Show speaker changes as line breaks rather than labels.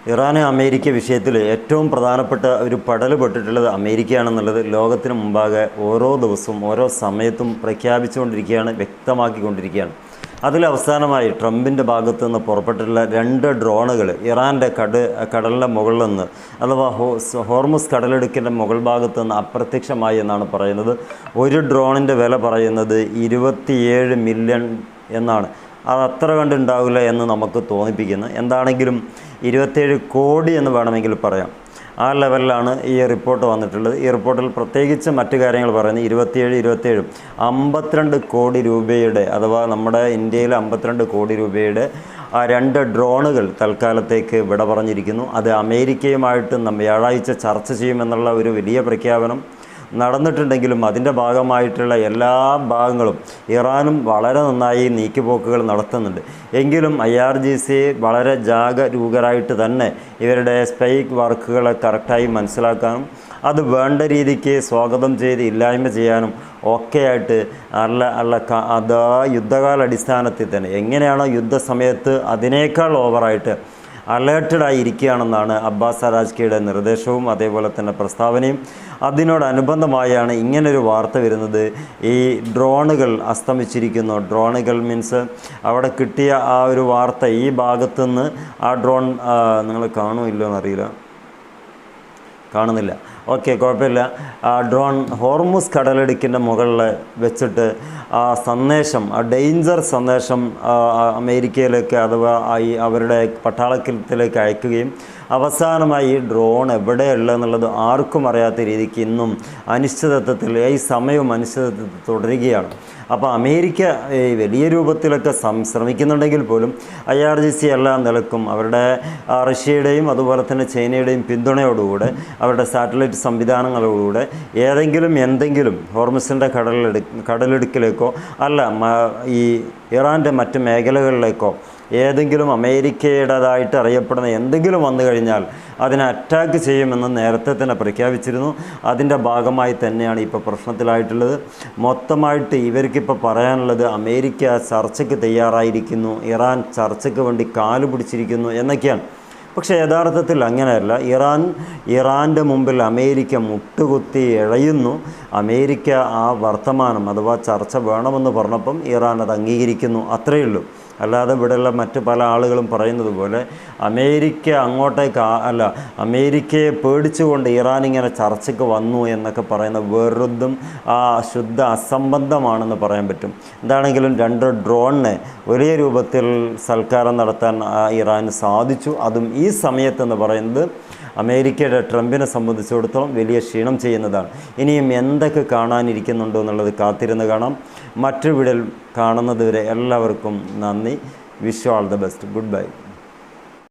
Iran America വിഷയത്തിൽ ഏറ്റവും പ്രധാനപ്പെട്ട ഒരു പടൽ പെട്ടിട്ടുള്ളത് അമേരിക്കയാണെന്നുള്ളത് ലോകത്തിന് മുമ്പാകെ ഓരോ ദിവസവും ഓരോ സമയത്തും പ്രഖ്യാപിച്ചുകൊണ്ടിരിക്കുകയാണ്, വ്യക്തമാക്കിക്കൊണ്ടിരിക്കുകയാണ്. അതിലവസാനമായി ട്രംപിൻ്റെ ഭാഗത്തു നിന്ന് പുറപ്പെട്ടിട്ടുള്ള 2 ഡ്രോണുകൾ ഇറാൻ്റെ കടലിൻ്റെ മുകളിൽ നിന്ന്, അഥവാ ഹോർമുസ് കടലിടുക്കിൻ്റെ മുകൾ ഭാഗത്തു നിന്ന് അപ്രത്യക്ഷമായി എന്നാണ് പറയുന്നത്. ഒരു ഡ്രോണിൻ്റെ വില പറയുന്നത് 27 മില്യൺ എന്നാണ്. അത് അത്ര കണ്ടുണ്ടാവില്ല എന്ന് നമുക്ക് തോന്നിപ്പിക്കുന്നു. എന്താണെങ്കിലും 27 കോടി എന്ന് വേണമെങ്കിൽ പറയാം. ആ ലെവലിലാണ് ഈ റിപ്പോർട്ട് വന്നിട്ടുള്ളത്. ഈ റിപ്പോർട്ടിൽ പ്രത്യേകിച്ച് മറ്റു കാര്യങ്ങൾ പറയുന്നത് 27 52 കോടി രൂപയുടെ, അഥവാ നമ്മുടെ ഇന്ത്യയിൽ 52 കോടി രൂപയുടെ 2 ഡ്രോണുകൾ തൽക്കാലത്തേക്ക് വിട പറഞ്ഞിരിക്കുന്നു. അത് അമേരിക്കയുമായിട്ട് വ്യാഴാഴ്ച ചർച്ച ചെയ്യുമെന്നുള്ള ഒരു വലിയ പ്രഖ്യാപനം നടന്നിട്ടുണ്ടെങ്കിലും അതിൻ്റെ ഭാഗമായിട്ടുള്ള എല്ലാ ഭാഗങ്ങളും ഇറാനും വളരെ നന്നായി നീക്കുപോക്കുകൾ നടത്തുന്നുണ്ട്. എങ്കിലും IRGC വളരെ ജാഗരൂകരായിട്ട് തന്നെ ഇവരുടെ സ്പൈ വർക്കുകളെ കറക്റ്റായി മനസ്സിലാക്കാനും അത് വേണ്ട രീതിക്ക് സ്വാഗതം ചെയ്ത് ഇല്ലായ്മ ചെയ്യാനും ഒക്കെയായിട്ട് അത് യുദ്ധകാലടിസ്ഥാനത്തിൽ തന്നെ എങ്ങനെയാണോ യുദ്ധസമയത്ത് അതിനേക്കാൾ ഓവറായിട്ട് അലേർട്ടഡായി ഇരിക്കുകയാണെന്നാണ് അബ്ബാസ് അരാജ്കിയുടെ നിർദ്ദേശവും അതേപോലെ തന്നെ പ്രസ്താവനയും. അതിനോടനുബന്ധമായാണ് ഇങ്ങനൊരു വാർത്ത വരുന്നത്. ഈ ഡ്രോണുകൾ അസ്തമിച്ചിരിക്കുന്നു. ഡ്രോണുകൾ മീൻസ് അവിടെ കിട്ടിയ ആ ഒരു വാർത്ത, ഈ ഭാഗത്തുനിന്ന് ആ ഡ്രോൺ നിങ്ങൾ കാണുമില്ലോ എന്നറിയില്ല, കാണുന്നില്ല, ഓക്കെ കുഴപ്പമില്ല. ഡ്രോൺ ഹോർമുസ് കടലിടുക്കിൻ്റെ മുകളിൽ വെച്ചിട്ട് ആ സന്ദേശം, ആ ഡേഞ്ചർ സന്ദേശം അമേരിക്കയിലേക്ക് അഥവാ അവരുടെ പട്ടാളത്തിലേക്ക് അയക്കുകയും അവസാനമായി ഈ ഡ്രോൺ എവിടെയുള്ളതെന്നുള്ളത് ആർക്കും അറിയാത്ത രീതിക്ക് ഇന്നും അനിശ്ചിതത്വത്തിൽ, ഈ സമയവും അനിശ്ചിതത്വത്തിൽ തുടരുകയാണ്. അപ്പോൾ അമേരിക്ക വലിയ രൂപത്തിലൊക്കെ ശ്രമിക്കുന്നുണ്ടെങ്കിൽ പോലും IRGC എല്ലാം നിലക്കും അവരുടെ റഷ്യയുടെയും അതുപോലെ തന്നെ ചൈനയുടെയും പിന്തുണയോടുകൂടെ അവരുടെ സാറ്റലൈറ്റ് സംവിധാനങ്ങളോടുകൂടെ എന്തെങ്കിലും ഹോർമുസിൻ്റെ കടലിടുക്കിലേക്കോ അല്ല ഈ ഇറാൻ്റെ മറ്റ് മേഖലകളിലേക്കോ ഏതെങ്കിലും അമേരിക്കയുടേതായിട്ട് അറിയപ്പെടുന്ന എന്തെങ്കിലും വന്നു കഴിഞ്ഞാൽ അതിനെ അറ്റാക്ക് ചെയ്യുമെന്ന് നേരത്തെ തന്നെ പ്രഖ്യാപിച്ചിരുന്നു. അതിൻ്റെ ഭാഗമായി തന്നെയാണ് ഇപ്പോൾ പ്രശ്നത്തിലായിട്ടുള്ളത്. മൊത്തമായിട്ട് ഇവർക്കിപ്പോൾ പറയാനുള്ളത് അമേരിക്ക ചർച്ചയ്ക്ക് തയ്യാറായിരിക്കുന്നു, ഇറാൻ ചർച്ചയ്ക്ക് വേണ്ടി കാല് പിടിച്ചിരിക്കുന്നു എന്നൊക്കെയാണ്. പക്ഷേ യഥാർത്ഥത്തിൽ അങ്ങനെയല്ല. ഇറാൻ്റെ മുമ്പിൽ അമേരിക്ക മുട്ടുകുത്തി ഇഴയുന്നു. അമേരിക്ക ആ വർത്തമാനം അഥവാ ചർച്ച വേണമെന്ന് പറഞ്ഞപ്പം ഇറാൻ അത് അംഗീകരിക്കുന്നു, അത്രയേ ഉള്ളൂ. അല്ലാതെ ഇവിടെയുള്ള മറ്റ് പല ആളുകളും പറയുന്നത് പോലെ അമേരിക്ക അങ്ങോട്ടേക്ക് അമേരിക്കയെ പേടിച്ചുകൊണ്ട് ഇറാൻ ഇങ്ങനെ ചർച്ചയ്ക്ക് വന്നു എന്നൊക്കെ പറയുന്ന വെറുതും ശുദ്ധ അസംബന്ധമാണെന്ന് പറയാൻ പറ്റും. എന്താണെങ്കിലും 2 ഡ്രോണിനെ വലിയ രൂപത്തിൽ സൽക്കാരം നടത്താൻ ഇറാന് സാധിച്ചു. അതും ഈ സമയത്തെന്ന് പറയുന്നത് അമേരിക്കയുടെ ട്രംപിനെ സംബന്ധിച്ചിടത്തോളം വലിയ ക്ഷീണം ചെയ്യുന്നതാണ്. ഇനിയും എന്തൊക്കെ കാണാനിരിക്കുന്നുണ്ടോ എന്നുള്ളത് കാത്തിരുന്ന് കാണാം. മറ്റൊരു വീഡിയോയിൽ കാണുന്നത് വരെ എല്ലാവർക്കും നന്ദി. Wish you all the best. Good bye.